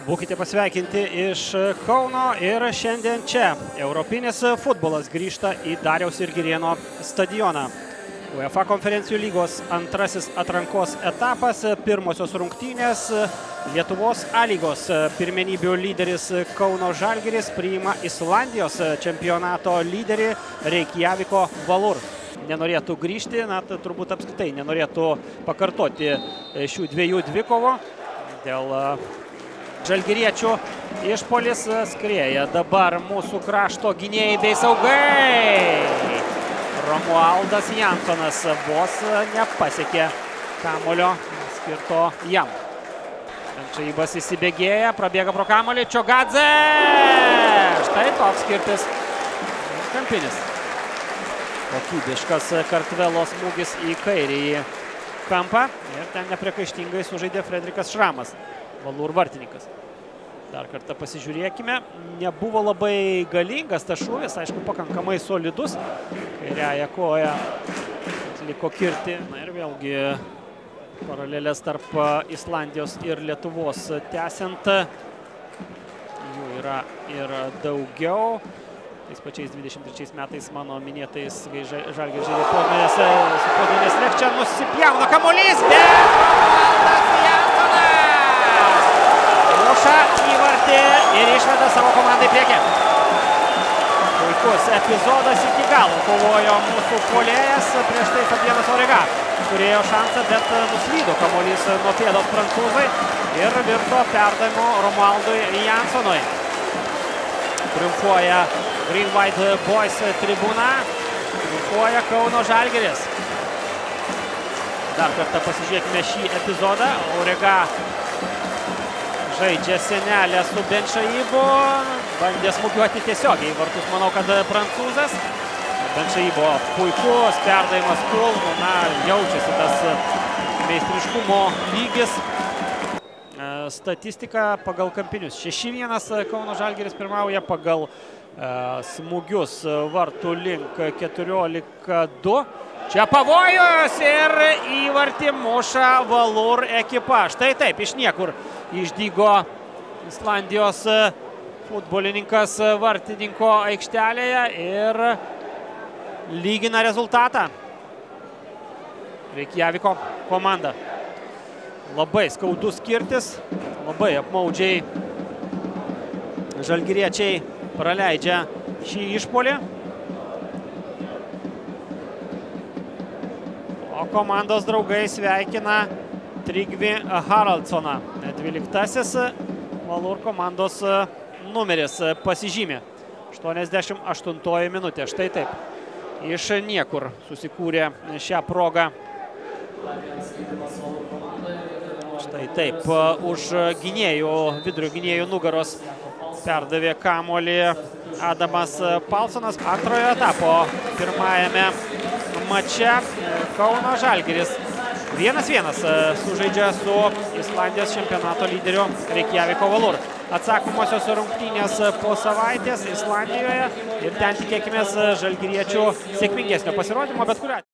Būkite pasveikinti iš Kauno ir šiandien čia europinis futbolas grįžta į Dariaus ir Girėno stadioną. UEFA konferencijų lygos antrasis atrankos etapas, pirmosios rungtynės. Lietuvos A lygos pirmenybių lyderis Kauno Žalgiris priima Islandijos čempionato lyderį Reikjaviko Valur. Nenorėtų grįžti, turbūt apskritai nenorėtų pakartoti šių dviejų dvikovų. Dėl žalgiriečių išpolis skrieja dabar mūsų krašto gynėjai bei saugai. Romualdas Jansonas vos nepasiekė kamulio skirto jam. Čaibas įsibėgėja, prabėga pro kamulį, Čiogadze! Štai toks skirtis. Kampinis. Kokybiškas Kartvelo smūgis į kairįjį kampą. Ir ten nepriekaištingai sužaidė Fredrikas Šramas, Valur vartininkas. Dar kartą pasižiūrėkime. Nebuvo labai galingas tas šūvis, aišku, pakankamai solidus. Kairiąją koją atliko kirti. Na ir vėlgi paralelės tarp Islandijos ir Lietuvos tęsiant. Jų yra ir daugiau. Tais pačiais 23 metais mano minėtais Žalgiris žaidė Podinės Lechčia nusipjauna kamuolys, bet Romualdas Jansonas muša įvartį ir išveda savo komandą į priekį. Puikus epizodas, iki galo kovojo mūsų puolėjas, prieš tai Fabienas Orega turėjo šansą, bet nuslydo kamuolys nuo pėdos prancūzai ir virto perdavimu Romualdui Jansonui. Triumfuoja Green White Boys tribūna, triumfuoja Kauno Žalgiris. Dar kartą pasižiūrėkime šį epizodą. Orega žaidžia senelę su Benšaibu, bandė smūgiuoti tiesiogiai į vartus, manau, kad prancūzas. Benšaibo puikus perdavimas Kulnu, jaučiasi tas meistriškumo lygis. Statistika pagal kampinius. 6-1 Kauno Žalgiris pirmauja, pagal smūgius vartų link 14-2. Čia pavojus ir įvartį muša Valur ekipa. Štai taip, iš niekur išdygo Islandijos futbolininkas vartininko aikštelėje ir lygina rezultatą. Reikjaviko komanda. Labai skaudus kirtis, labai apmaudžiai žalgiriečiai praleidžia šį išpolį. O komandos draugai sveikina Trygvi Haraldssoną. 12-asis Valur komandos numeris pasižymė. 88 minutė. Štai taip. Iš niekur susikūrė šią progą. Štai taip, už gynėjų, vidurio gynėjų nugaros perdavė kamuolį Adamas Palsonas. Antrojo etapo pirmajame mače Kauno Žalgiris 1-1 sužaidžia su Islandijos čempionato lyderiu Reikjaviko Valur. Atsakomosios rungtynės po savaitės Islandijoje ir ten tikėkimės žalgiriečių sėkmingesnio pasirodymo, bet kuriuo atveju.